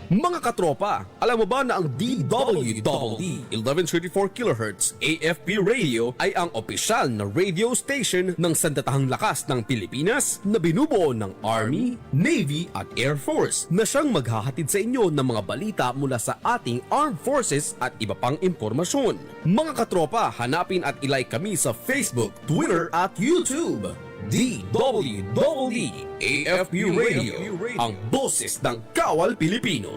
Mga katropa, alam mo ba na ang DWDD 1134 kHz AFP radio ay ang opisyal na radio station ng sandatahang lakas ng Pilipinas na binubuo ng Army, Navy at Air Force na siyang maghahatid sa inyo ng mga balita mula sa ating Armed Forces at iba pang impormasyon. Mga katropa, hanapin at ilike kami sa Facebook, Twitter at YouTube. DWDD AFP Radio, ang boses ng Kawal Pilipino.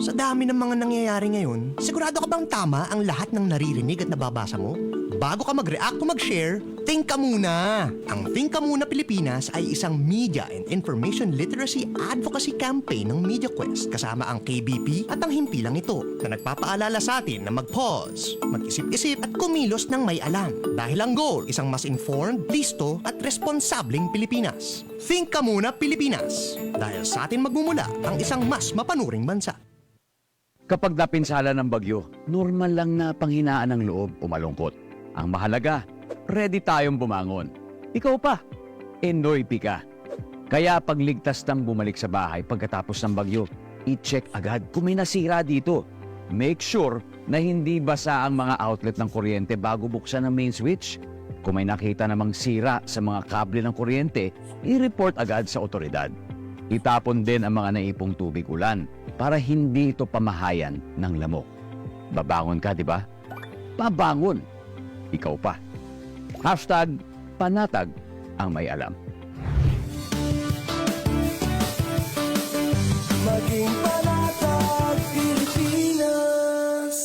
Sa dami ng mga nangyayari ngayon, sigurado ka bang tama ang lahat ng naririnig at nababasa mo? Bago ka mag-react o mag-share, think ka muna! Ang Think Ka Muna Pilipinas ay isang media and information literacy advocacy campaign ng MediaQuest kasama ang KBP at ang himpilang ito na nagpapaalala sa atin na mag-pause, mag-isip-isip at kumilos ng may alam. Dahil ang goal, isang mas informed, listo at responsableng Pilipinas. Think Ka Muna Pilipinas! Dahil sa atin magmumula ang isang mas mapanuring bansa. Kapag napinsala ng bagyo, normal lang na panghinaan ng loob o malungkot. Ang mahalaga, ready tayong bumangon. Ikaw pa, Enoy ka. Kaya pagligtas ng bumalik sa bahay pagkatapos ng bagyo, i-check agad kung may nasira dito. Make sure na hindi basa ang mga outlet ng kuryente bago buksan ang main switch. Kung may nakita namang sira sa mga kable ng kuryente, i-report agad sa otoridad. Itapon din ang mga naipong tubig ulan para hindi ito pamahayan ng lamok. Babangon ka, di ba? Babangon! Ikaw pa. #panatag ang may alam. Maging panatag Pilipinas.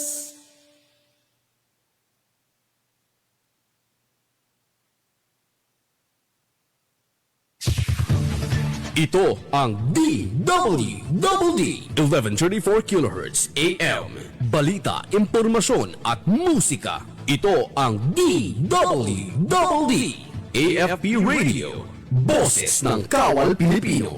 Ito ang DWDD 1134 kHz AM. Balita, impormasyon at musika. Ito ang DWDD AFP Radio. Boses ng Kawal Pilipino.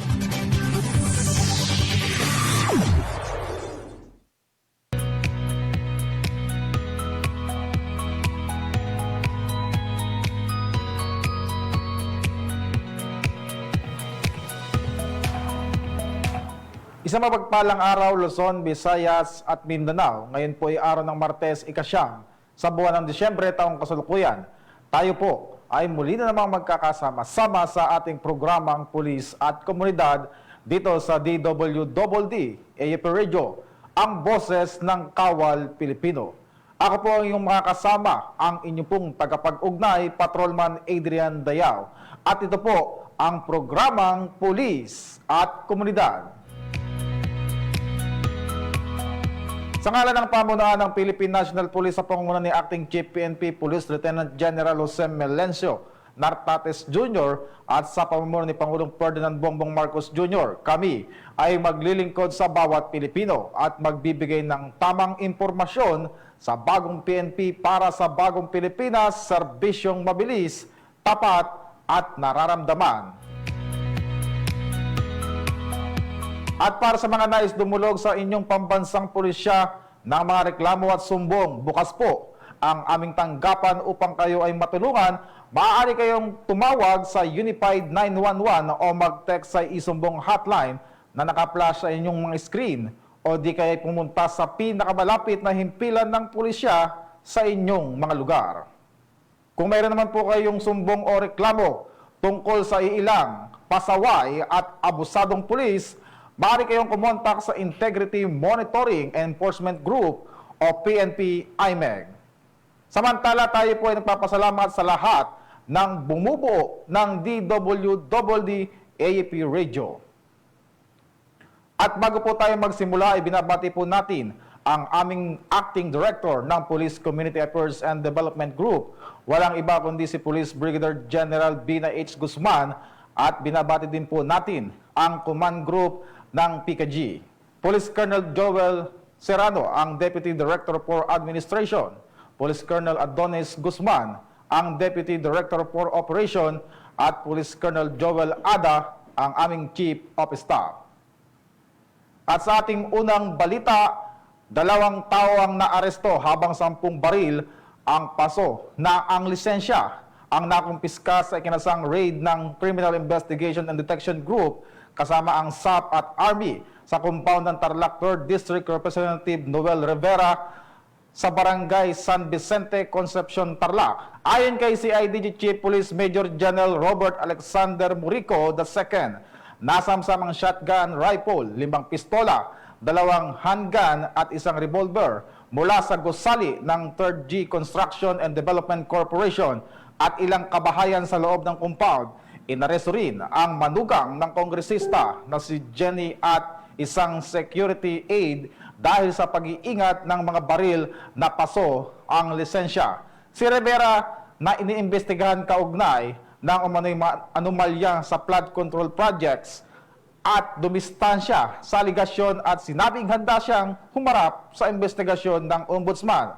Isang mapagpalang araw, Luzon, Visayas at Mindanao. Ngayon po ay araw ng Martes, ikasyam sa buwan ng Disyembre, taong kasalukuyan. Tayo po ay muli na namang magkakasama-sama sa ating programang Pulis at Komunidad dito sa DWDD AFP Radio, ang boses ng Kawal Pilipino. Ako po ang inyong makakasama, ang inyong pong tagapag-ugnay, Patrolman Adrian Dayao. At ito po ang programang Pulis at Komunidad. Sa ngalan ng pamunuan ng Philippine National Police sa pangunguna ni Acting Chief PNP Police Lieutenant General Jose Melencio Nartates Jr. at sa pamumuno ni Pangulong Ferdinand Bongbong Marcos Jr., kami ay maglilingkod sa bawat Pilipino at magbibigay ng tamang impormasyon sa bagong PNP para sa bagong Pilipinas, serbisyong mabilis, tapat at nararamdaman. At para sa mga nais dumulog sa inyong pambansang pulisya ng mga reklamo at sumbong, bukas po ang aming tanggapan upang kayo ay matulungan. Maaari kayong tumawag sa Unified 911 o mag-text sa isumbong hotline na naka-flash sa inyong mga screen o di kaya pumunta sa pinakamalapit na himpilan ng pulisya sa inyong mga lugar. Kung mayroon naman po kayong sumbong o reklamo tungkol sa iilang pasaway at abusadong pulis, maaari kayong kumontak sa Integrity Monitoring Enforcement Group o PNP IMEG. Samantala, tayo po ay nagpapasalamat sa lahat ng bumubuo ng DWDD AFP Radio. At bago po tayo magsimula, ay binabati po natin ang aming Acting Director ng Police Community Affairs and Development Group. Walang iba kundi si Police Brigadier General Bina H. Guzman, at binabati din po natin ang Command Group ng PKG. Police Colonel Joel Serrano, ang Deputy Director for Administration. Police Colonel Adonis Guzman, ang Deputy Director for Operation. At Police Colonel Joel Ada, ang aming Chief of Staff. At sa ating unang balita, 2 tao ang naaresto habang 10 baril ang paso na ang lisensya ang nakumpiska sa ikinasang raid ng Criminal Investigation and Detection Group kasama ang SAP at Army sa compound ng Tarlac 3rd District Representative Noel Rivera sa Barangay San Vicente, Concepcion, Tarlac. Ayon kay CIDG Chief Police Major General Robert Alexander Murico II, nasamsam ang shotgun rifle, 5 pistola, 2 handgun at 1 revolver mula sa gusali ng 3rd G Construction and Development Corporation at ilang kabahayan sa loob ng compound. Inaresto rin ang manugang ng kongresista na si Jenny at isang security aide dahil sa pag-iingat ng mga baril na paso ang lisensya. Si Rivera na iniimbestigahan kaugnay ng umano'y anomalya sa flood control projects at dumistansya sa aligasyon at sinabing handa siyang humarap sa investigasyon ng ombudsman.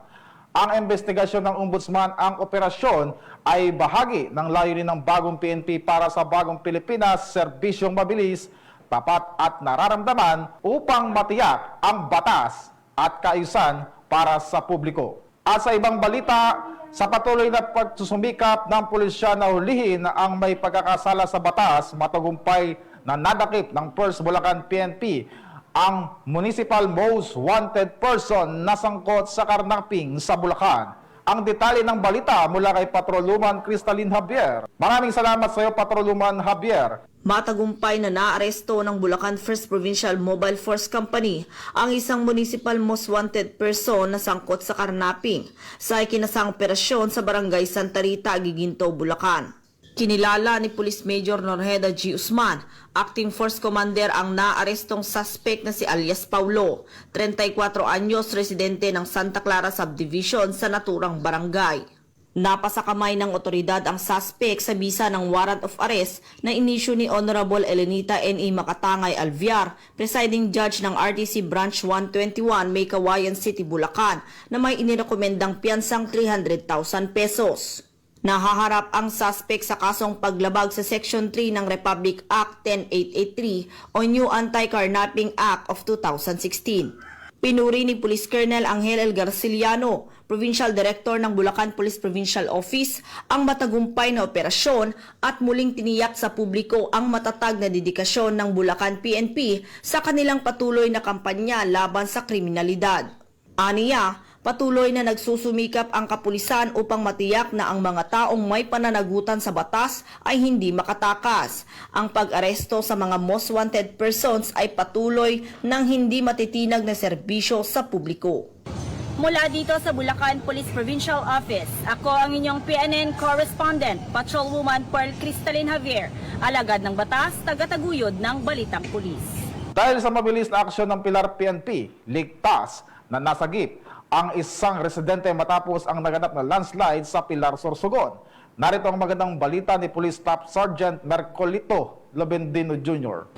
Ang investigasyon ng ombudsman, ang operasyon ay bahagi ng layunin ng bagong PNP para sa bagong Pilipinas, serbisyong mabilis, tapat at nararamdaman upang matiyak ang batas at kaayusan para sa publiko. At sa ibang balita, sa patuloy na pagsusumikap ng pulisya na hulihin ang may pagkakasala sa batas, matagumpay na nadakip ng First Bulacan PNP ang municipal most wanted person na sangkot sa karnaping sa Bulacan. Ang detalye ng balita mula kay Patroluman Cristalin Javier. Maraming salamat sa iyo, Patroluman Javier. Matagumpay na naaresto ng Bulacan First Provincial Mobile Force Company ang isang municipal most wanted person na sangkot sa karnaping sa ikinasang operasyon sa Barangay Santa Rita, Giginto, Bulacan. Kinilala ni Police Major Norheda G. Usman, Acting Force Commander, ang naarestong suspect na si alias Paulo, 34 anyos, residente ng Santa Clara Subdivision sa naturang barangay. Napasa kamay ng otoridad ang suspect sa bisa ng warrant of arrest na inisyu ni Honorable Elenita N.E. Makatangay Alviar, presiding judge ng RTC Branch 121, May Kawayan City, Bulacan, na may inirekomendang piyansang 300,000 pesos. Nahaharap ang suspect sa kasong paglabag sa Section 3 ng Republic Act 10883 o New Anti-Carnapping Act of 2016. Pinuri ni Police Colonel Angel L. Garciliano, Provincial Director ng Bulacan Police Provincial Office, ang matagumpay na operasyon at muling tiniyak sa publiko ang matatag na dedikasyon ng Bulacan PNP sa kanilang patuloy na kampanya laban sa kriminalidad. Aniya, patuloy na nagsusumikap ang kapulisan upang matiyak na ang mga taong may pananagutan sa batas ay hindi makatakas. Ang pag-aresto sa mga most wanted persons ay patuloy ng hindi matitinag na serbisyo sa publiko. Mula dito sa Bulacan Police Provincial Office, ako ang inyong PNN Correspondent, Patrolwoman Pearl Cristalin Javier, alagad ng batas, tagataguyod ng Balitang Pulis. Dahil sa mabilis na aksyon ng Pilar PNP, ligtas na nasagip ang isang residente matapos ang naganap na landslide sa Pilar, Sorsogon. Narito ang magandang balita ni Police Staff Sergeant Mercolito Lobendino Jr.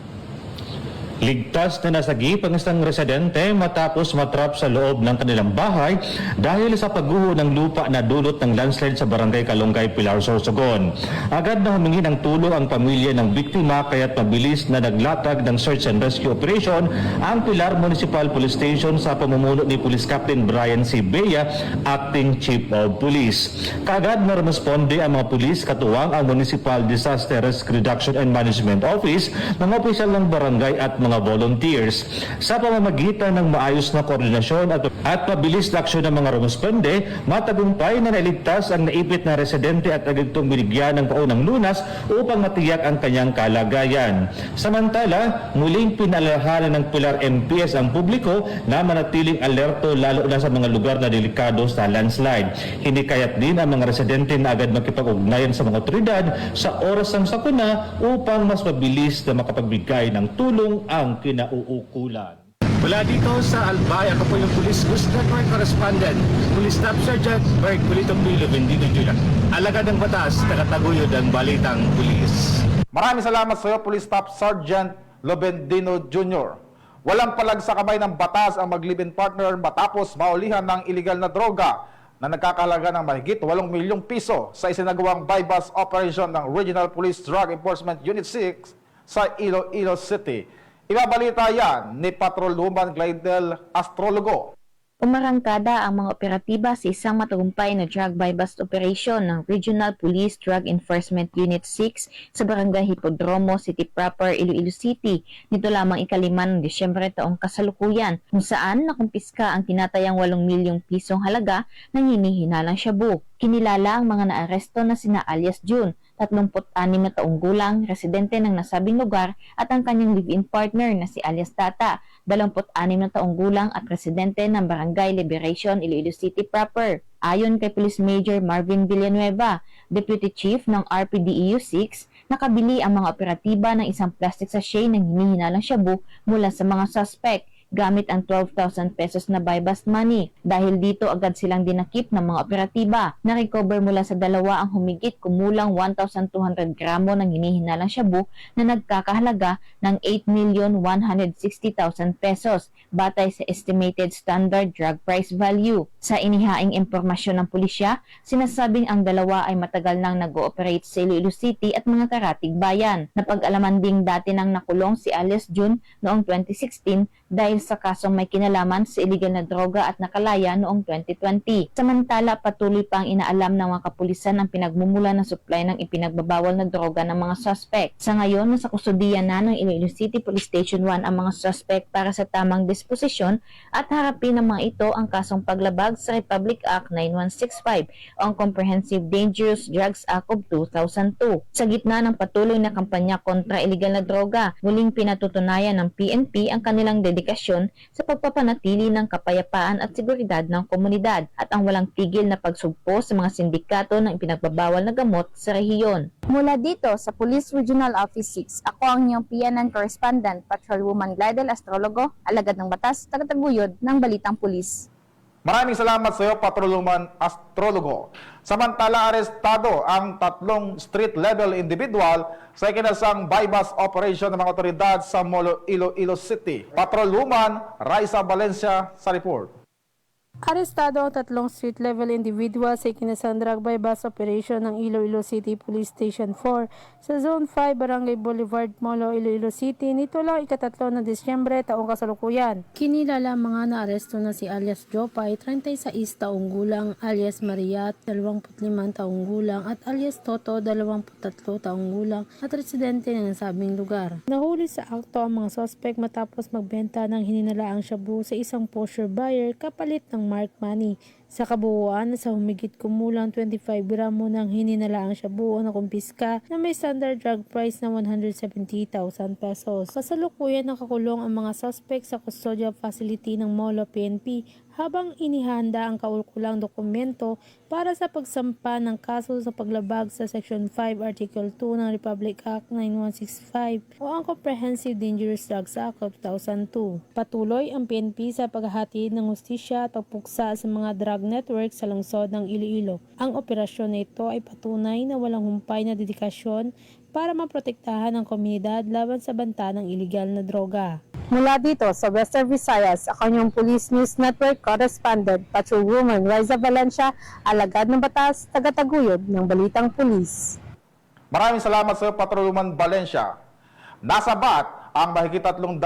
Ligtas na nasagip ang isang residente matapos matrap sa loob ng kanilang bahay dahil sa pagguho ng lupa na dulot ng landslide sa Barangay Kalongkay, Pilar, Sorsogon. Agad na humingi ng tulong ang pamilya ng biktima kaya't mabilis na naglatag ng search and rescue operation ang Pilar Municipal Police Station sa pamumuno ni Police Captain Brian C. Bea, Acting Chief of Police. Kaagad na rumusponde ang mga pulis katuwang ang Municipal Disaster Risk Reduction and Management Office, mga opisyal ng barangay at mga volunteers. Sa pamamagitan ng maayos na koordinasyon at mabilis na aksyon ng mga rumusponde, matagumpay na nailigtas ang naipit na residente at agad itong binigyan ng paunang lunas upang matiyak ang kanyang kalagayan. Samantala, muling pinaalalahanan ng Pilar MPS ang publiko na manatiling alerto lalo na sa mga lugar na delikado sa landslide. Hinikayat din ang mga residente na agad makipag-ugnayan sa mga otoridad sa oras ng sakuna upang mas mabilis na makapagbigay ng tulong ang kinauukulan. Mula dito sa Albay, ako po yung Police News Network Correspondent, Police Staff Sergeant Bert Polito P. Lobendino Jr. Alagad ng batas, tagataguyod ang Balitang Pulis. Maraming salamat sa iyo, Police Staff Sergeant Lobendino Jr. Walang palag sa kamay ng batas ang mag-live-in partner matapos maulihan ng iligal na droga na nagkakahalaga ng mahigit 8 milyong piso sa isinagawang bypass operation ng Regional Police Drug Enforcement Unit 6 sa Iloilo City. Ibabalita yan ni Patrolwoman Glidel Astrologo. Umarangkada ang mga operatiba sa isang matagumpay na drug buy-bust operation ng Regional Police Drug Enforcement Unit 6 sa Barangay Hipodromo City Proper, Iloilo City nito lamang 5 ng Disyembre taong kasalukuyan, kung saan nakumpiska ang tinatayang 8 milyong pisong halaga ng hinihinalang shabu. Kinilala ang mga naaresto na sina alias June, 36 na taong gulang, residente ng nasabing lugar, at ang kanyang live-in partner na si alias Tata, 26 na taong gulang at residente ng Barangay Liberation, Iloilo City Proper. Ayon kay Police Major Marvin Villanueva, Deputy Chief ng RPDEU 6, nakabili ang mga operatiba ng isang plastic sachet ng hinihinalang shabu mula sa mga suspect gamit ang 12,000 pesos na buy-bust money. Dahil dito agad silang dinakip ng mga operatiba. Na-recover mula sa dalawa ang humigit kumulang 1,200 gramo ng hinihinalang shabu na nagkakahalaga ng 8,160,000 pesos batay sa estimated standard drug price value. Sa inihaing impormasyon ng pulisya, sinasabing ang dalawa ay matagal nang nag-ooperate sa Iloilo City at mga karatig bayan. Napag-alaman ding dati nang nakulong si alias June noong 2016 dahil sa kasong may kinalaman sa illegal na droga at nakalaya noong 2020. Samantala, patuloy pang inaalam ng mga kapulisan ang pinagmumula ng supply ng ipinagbabawal na droga ng mga suspect. Sa ngayon, nasa kustudiya na ng Iloilo City Police Station 1 ang mga suspect para sa tamang disposisyon at harapin ng mga ito ang kasong paglabag sa Republic Act 9165 o ang Comprehensive Dangerous Drugs Act of 2002. Sa gitna ng patuloy na kampanya kontra illegal na droga, muling pinatutunayan ng PNP ang kanilang dedikasyon sa pagpapanatili ng kapayapaan at seguridad ng komunidad at ang walang tigil na pagsugpo sa mga sindikato ng ipinagbabawal na gamot sa rehiyon. Mula dito sa Police Regional Office 6, ako ang inyong PNN Correspondent, Patrolwoman Glidel Astrologo, alagad ng batas, tagataguyod ng Balitang Pulis. Maraming salamat sa iyo, Patrolwoman Astrologo. Samantala, arestado ang 3 street-level individual sa ikinasang buy-bust operation ng mga otoridad sa Molo, Iloilo City. Patrolwoman Raisa Valencia sa report. Arestado ang 3 street-level individual sa ikinasang drug buy-bust operation ng Iloilo City Police Station 4 sa Zone 5, Barangay Boulevard, Molo, Iloilo City nito lang 3 ng Disyembre taong kasalukuyan. Kinilala mga naaresto na si alias Jopay, 36 taong gulang, alias Maria, 25 taong gulang at alias Toto, 23 taong gulang at residente ng nasabing lugar. Nahuli sa akto ang mga suspect matapos magbenta ng hininalaang shabu sa isang pusher buyer kapalit ng mark money. Sa kabuuan, sa humigit kumulang 25 gramo ng hininalaang shabu o nakumpiska na may standard drug price na 170,000 pesos. Kasalukuyan nakakulong ang mga suspect sa custodial facility ng Molo PNP habang inihanda ang kaulkulang dokumento para sa pagsampa ng kaso sa paglabag sa Section 5 Article 2 ng Republic Act 9165 o ang Comprehensive Dangerous Drugs Act of 2002. Patuloy ang PNP sa paghahatid ng hustisya at pagpuksa sa mga drug network sa lungsod ng Iloilo. Ang operasyon na ito ay patunay na walang humpay na dedikasyon para maprotektahan ang komunidad laban sa banta ng iligal na droga. Mula dito sa Western Visayas, ako yung Police News Network Correspondent, Patrolwoman Raisa Valencia, alagad ng batas, tagataguyod ng Balitang Pulis. Maraming salamat sa iyo, Patrolwoman Valencia. Nasabat ang mahigit 300,000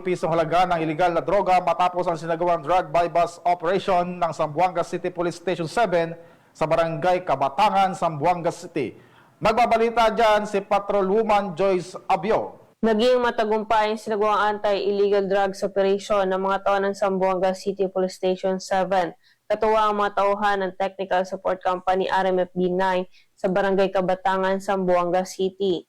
pisong halaga ng iligal na droga matapos ang sinagawang drug buy-bust operation ng Zamboanga City Police Station 7 sa Barangay Kabatangan, Zamboanga City. Magbabalita dyan si Patrolwoman Joyce Abio. Naging matagumpay ang sinagawang anti-illegal drugs operation ng mga tao ng Zamboanga City Police Station 7. Katuwa ang mga tauhan ng Technical Support Company RMFB-9 sa Barangay Kabatangan, Zamboanga City.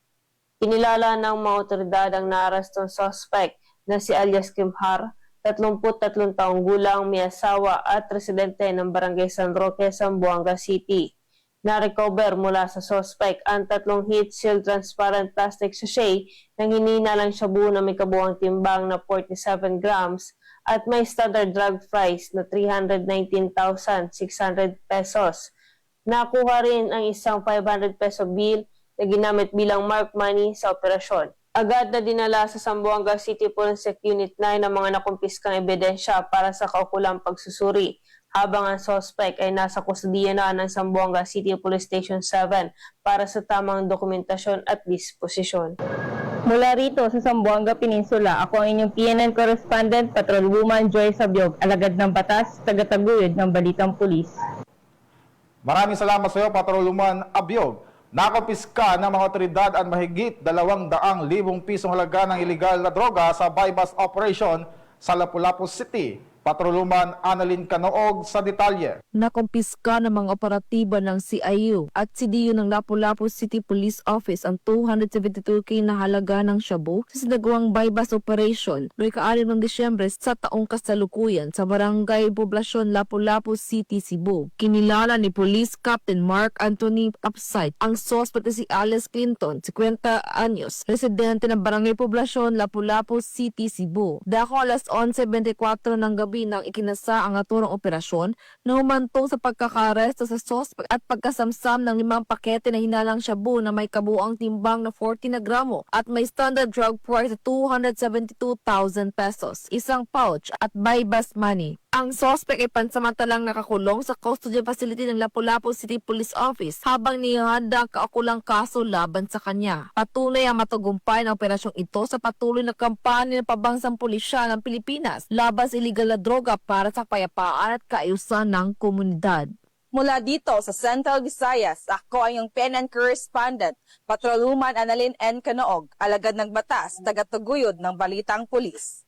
Kinilala ng mga otoridad ang naarestong suspect na si alias Kimhar, 33 taong gulang, may asawa at residente ng Barangay San Roque, Zamboanga City. Na-recover mula sa suspect ang 3 heat-sealed transparent plastic sachet ng hinihinalang shabu na may kabuuang timbang na 47 grams at may standard drug price na 319,600 pesos. Nakuha rin ang isang 500 peso bill na ginamit bilang mark money sa operasyon. Agad na dinala sa Zamboanga City Forensic Unit 9 ang mga nakumpiskang ebidensya para sa kaukulang pagsusuri, habang ang suspect ay nasa kustudiya na ng Zamboanga City Police Station 7 para sa tamang dokumentasyon at disposisyon. Mula rito sa Zamboanga Peninsula, ako ang inyong PNN correspondent, Patrolwoman Joy Sabiog, alagad ng batas, tagataguyod ng Balitang Pulis. Maraming salamat sa iyo, Patrolwoman Abiog. Nakumpiska ng mga otoridad ang mahigit 200,000 pisong halaga ng iligal na droga sa buy-bust operation sa Lapu-Lapu City. Patrolwoman Annalyn Canoog sa detalye. Nakumpiska ng mga operatiba ng CIU at CDU ng Lapu-Lapu City Police Office ang 272k na halaga ng shabu sa sinagawang buy-bust operation noong 6 ng Disyembre sa taong kasalukuyan sa Barangay Poblasyon Lapu-Lapu City, Cebu. Kinilala ni Police Captain Mark Anthony Upside ang suspect na si Alice Clinton, 50 anyos, residente ng Barangay Poblasyon Lapu-Lapu City, Cebu. Dako alas 11:24 ng gabi nang ikinasa ang naturang operasyon na humantong sa pagkakaresto sa suspect at pagkasamsam ng 5 pakete na hinalang shabu na may kabuang timbang na 40 na gramo at may standard drug price na 272,000 pesos, isang pouch at buy-bust money. Ang suspect ay pansamantalang nakakulong sa custodial facility ng Lapu-Lapu City Police Office habang nihahanda ang kaukulang kaso laban sa kanya. Patunay ang matagumpay ng operasyong ito sa patuloy na kampanya ng pabangsang pulisya ng Pilipinas laban sa iligal na droga para sa kapayapaan at kaayusan ng komunidad. Mula dito sa Central Visayas, ako ang iyong PNN correspondent, Patrolwoman Annalyn N. Canoog, alagad ng batas, tagataguyod ng Balitang Pulis.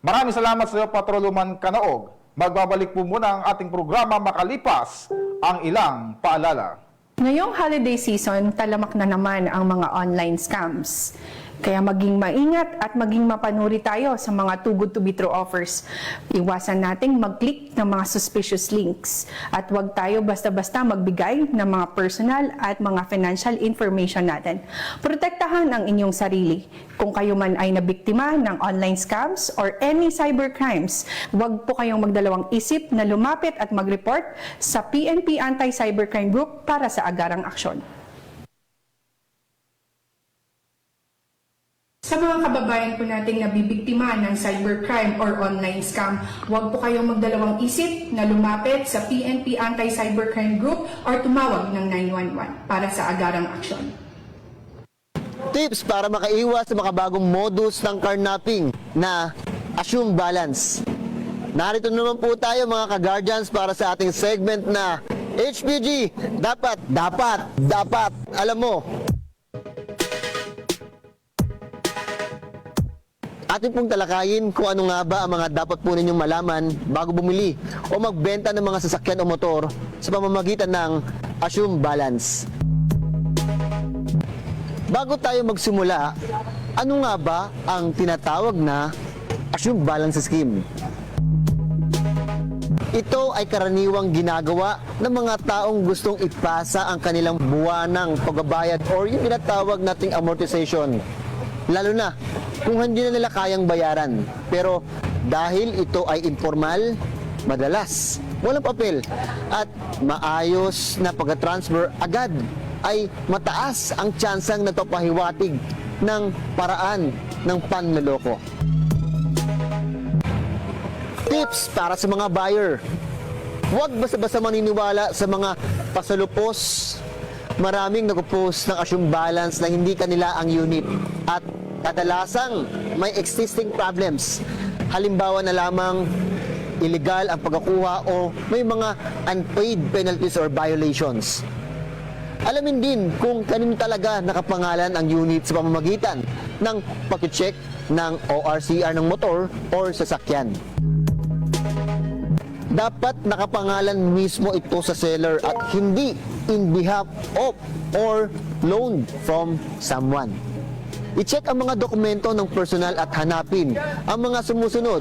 Maraming salamat sa iyo, Patrolwoman Canoog. Magbabalik po muna ang ating programa makalipas ang ilang paalala. Ngayong holiday season, talamak na naman ang mga online scams. Kaya maging maingat at maging mapanuri tayo sa mga too good to be true offers. Iwasan nating mag-click ng mga suspicious links at huwag tayo basta-basta magbigay ng mga personal at mga financial information natin. Protektahan ang inyong sarili. Kung kayo man ay nabiktima ng online scams or any cybercrimes, huwag po kayong magdalawang isip na lumapit at mag-report sa PNP Anti-Cybercrime Group para sa agarang aksyon. Sa mga kababayan po nating nabibiktima ng cybercrime or online scam, huwag po kayong magdalawang isip na lumapit sa PNP Anti-Cybercrime Group or tumawag ng 911 para sa agarang aksyon. Tips para makaiwas sa makabagong modus ng carnapping na assume balance. Narito naman po tayo mga ka-guardians para sa ating segment na HPG, dapat. Alam mo, atin pong talakayin kung ano nga ba ang mga dapat po ninyong malaman bago bumili o magbenta ng mga sasakyan o motor sa pamamagitan ng assume balance. Bago tayo magsimula, ano nga ba ang tinatawag na assume balance scheme? Ito ay karaniwang ginagawa ng mga taong gustong ipasa ang kanilang buwanang pagbabayad or yung tinatawag nating amortization. Lalo na kung hindi na nila kayang bayaran. Pero dahil ito ay informal, madalas walang papel at maayos na pag-transfer agad, ay mataas ang tsansang nagpapahiwatig ng paraan ng panloloko. Tips para sa mga buyer: huwag basta-basta maniniwala sa mga pasalupos. Maraming nagpo-post ng assume balance na hindi kanila ang unit at kadalasang may existing problems. Halimbawa na lamang illegal ang pagkukuha o may mga unpaid penalties or violations. Alamin din kung kanino talaga nakapangalan ang unit sa pamamagitan ng pag-check ng ORCR ng motor or sasakyan. Dapat nakapangalan mismo ito sa seller at hindi in behalf of or loaned from someone. I-check ang mga dokumento ng personal at hanapin ang mga sumusunod: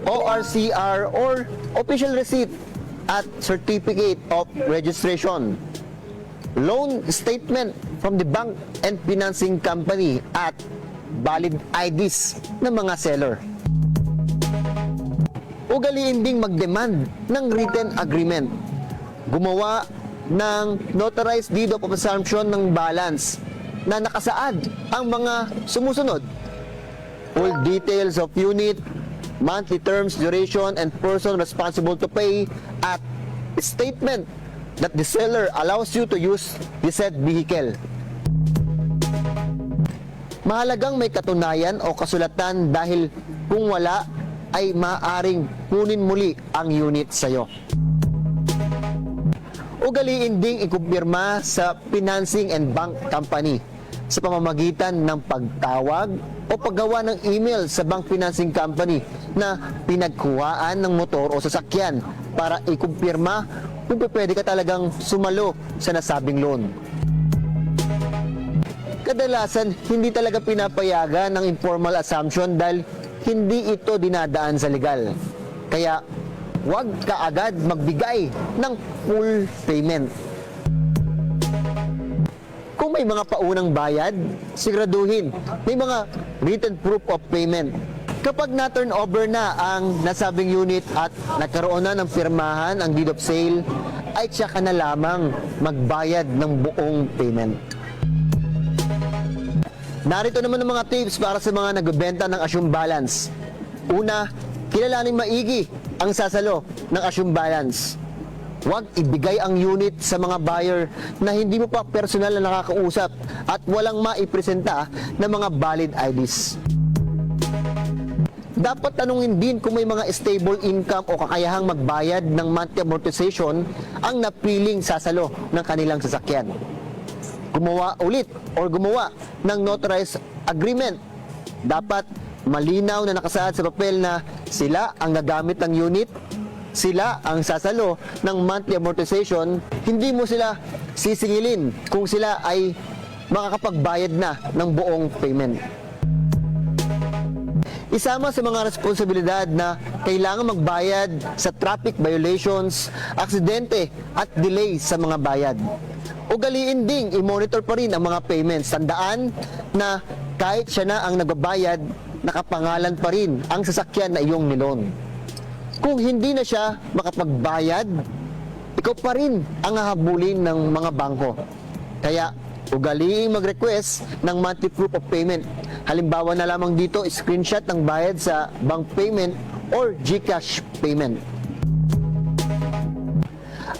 ORCR or official receipt at certificate of registration, loan statement from the bank and financing company at valid IDs ng mga seller. Ugaliin ding mag-demand ng written agreement. Gumawa ng notarized deed of assumption ng balance na nakasaad ang mga sumusunod: full details of unit, monthly terms, duration, and person responsible to pay, at statement that the seller allows you to use the said vehicle. Mahalagang may katunayan o kasulatan dahil kung wala ay maaring kunin muli ang unit sa'yo. Ugaliin ding ikumpirma sa financing and bank company sa pamamagitan ng pagtawag o paggawa ng email sa bank financing company na pinagkuhaan ng motor o sasakyan para ikumpirma kung pwede ka talagang sumalo sa nasabing loan. Kadalasan, hindi talaga pinapayagan ng informal assumption dahil hindi ito dinadaan sa legal. Kaya, huwag ka agad magbigay ng full payment. Kung may mga paunang bayad, siguraduhin may mga written proof of payment. Kapag na-turn over na ang nasabing unit at nagkaroon na ng pirmahan ang deed of sale, ay tsaka na lamang magbayad ng buong payment. Narito naman ang mga tips para sa mga nagbebenta ng assumed balance. Una, kilalanin maigi ang sasalo ng assumed balance. Huwag ibigay ang unit sa mga buyer na hindi mo pa personal na nakakausap at walang maipresenta na mga valid IDs. Dapat tanungin din kung may mga stable income o kakayahang magbayad ng monthly amortization ang napiling sasalo ng kanilang sasakyan. Gumawa ulit or gumawa ng notarized agreement. Dapat malinaw na nakasaad sa papel na sila ang gagamit ng unit, sila ang sasalo ng monthly amortization, hindi mo sila sisingilin kung sila ay makakapagbayad na ng buong payment. Isama sa mga responsibilidad na kailangan magbayad sa traffic violations, aksidente at delay sa mga bayad. Ugaliin ding i-monitor pa rin ang mga payments. Tandaan na kahit siya na ang nagbabayad, nakapangalan pa rin ang sasakyan na iyong nilon. Kung hindi na siya makapagbayad, ikaw pa rin ang hahabulin ng mga bangko. Kaya ugaliin mag-request ng monthly proof of payment. Halimbawa na lamang dito, screenshot ng bayad sa bank payment or GCash payment.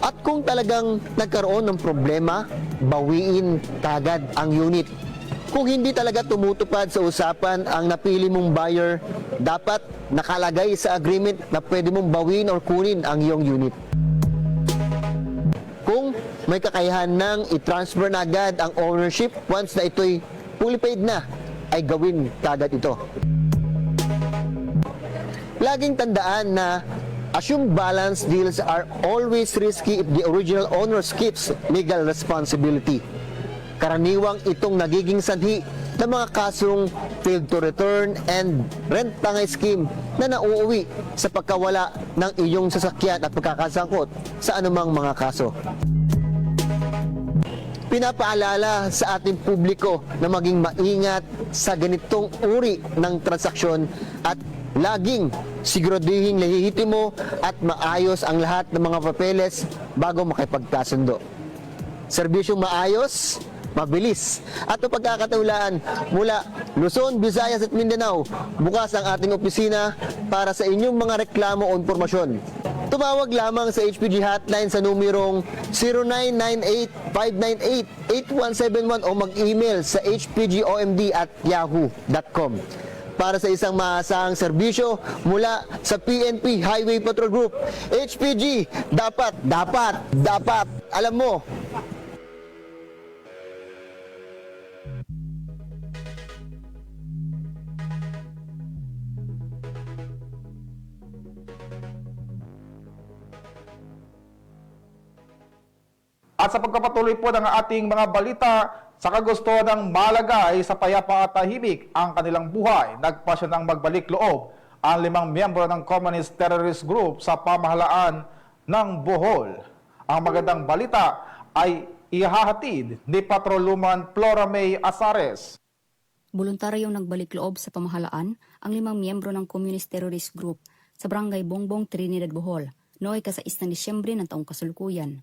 At kung talagang nagkaroon ng problema, bawiin kagad ang unit. Kung hindi talaga tumutupad sa usapan ang napili mong buyer, dapat nakalagay sa agreement na pwede mong bawiin or kunin ang iyong unit. Kung may kakayahan ng i-transfer na agad ang ownership once na ito'y fully paid na, ay gawin kagad ito. Laging tandaan na assumed balance deals are always risky if the original owner skips legal responsibility. Karaniwang itong nagiging sanhi ng mga kasong failed to return and rent tangay scheme na nauuwi sa pagkawala ng iyong sasakyan at pagkakasangkot sa anumang mga kaso. Pinapaalala sa ating publiko na maging maingat sa ganitong uri ng transaksyon at laging siguraduhin lehitimo at maayos ang lahat ng mga papeles bago makipagkasundo. Serbisyong maayos, mabilis at pagkakataulaan mula Luzon, Visayas at Mindanao. Bukas ang ating opisina para sa inyong mga reklamo o impormasyon. Tumawag lamang sa HPG hotline sa numerong 0998-598-8171 o mag-email sa hpgomd@yahoo.com. Para sa isang maasahang serbisyo mula sa PNP Highway Patrol Group. HPG, dapat, alam mo. At sa pagkapatuloy po ng ating mga balita, sa kagusto ng malagay sa payapa at tahimik ang kanilang buhay, nagpasya ng magbalik loob ang 5 miyembro ng Communist Terrorist Group sa pamahalaan ng Bohol. Ang magandang balita ay ihahatid ni Patrolwoman Flora May Azares. Voluntaryong nagbalik loob sa pamahalaan ang 5 miyembro ng Communist Terrorist Group sa Barangay Bongbong, Trinidad, Bohol, noong ika-6 ng Disyembre ng taong kasalukuyan.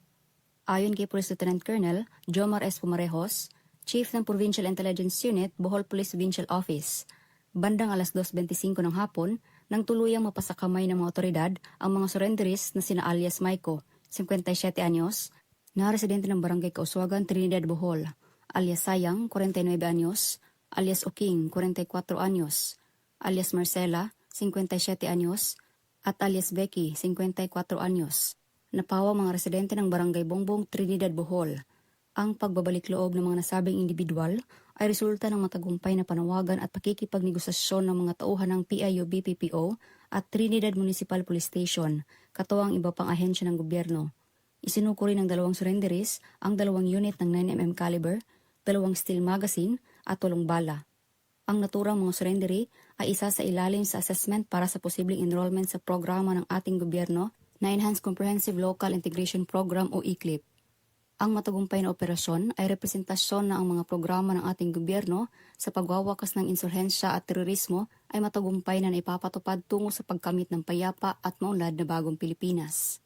Ayon kay Police Lieutenant Colonel Jomar S. Pumarejos, Chief ng Provincial Intelligence Unit, Bohol Police Provincial Office, bandang alas 2:25 ng hapon, nang tuluyang mapasakamay ng mga otoridad ang mga surrenderies na sina alias Maiko, 57 anyos, na residente ng Barangay Kauswagan, Trinidad, Bohol, alias Sayang, 49 anyos, alias Oking, 44 anyos, alias Marcela, 57 anyos, at alias Becky, 54 anyos. Napawa mga residente ng Barangay Bongbong, Trinidad, Bohol. Ang pagbabalik loob ng mga nasabing individual ay resulta ng matagumpay na panawagan at pakikipagnegosasyon ng mga tauhan ng PIU-BPPO at Trinidad Municipal Police Station, katuwang iba pang ahensya ng gobyerno. Isinuko rin ng 2 surrenderies ang 2 unit ng 9mm caliber, 2 steel magazine at 8 bala. Ang naturang mga surrendery ay isa sa ilalim sa assessment para sa posibleng enrollment sa programa ng ating gobyerno na Enhanced Comprehensive Local Integration Program o ECLIP. Ang matagumpay na operasyon ay representasyon na ang mga programa ng ating gobyerno sa pagwawakas ng insurhensya at terorismo ay matagumpay na naipapatupad tungo sa pagkamit ng payapa at maunlad na bagong Pilipinas.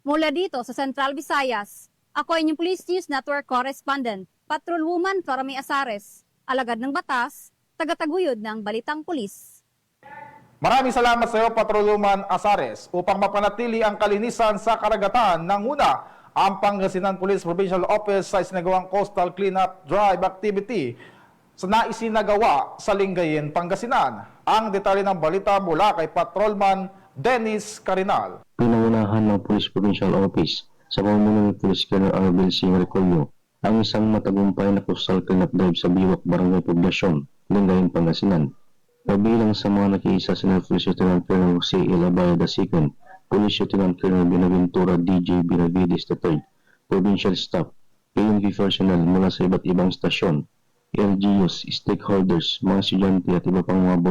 Mula dito sa Central Visayas, ako ay inyong Police News Network Correspondent, Patrolwoman Florami Azares, alagad ng batas, tagataguyod ng Balitang Pulis. Maraming salamat sa iyo, Patrolwoman Azares, upang mapanatili ang kalinisan sa karagatan. Nanguna, ang Pangasinan Police Provincial Office sa isinagawang Coastal Cleanup Drive activity sa naisinagawa sa Lingayen, Pangasinan. Ang detalye ng balita mula kay Patrolman Dennis Carinal. Pinangunahan ng Police Provincial Office sa pamumuno ni Police Colonel Arbel Singh Recollo ang isang matagumpay na Coastal Cleanup Drive sa Biwak, Barangay Poblasyon, Lingayen, Pangasinan. Kabilang sa mga nakiisa si Police Lieutenant Colonel Jose Ilabayada II, Police Lieutenant Colonel Binaventura DJ Benavides III, Provincial Staff, PNP personnel mula sa iba't ibang stasyon, LGUs, stakeholders, mga estudyante at iba pang mga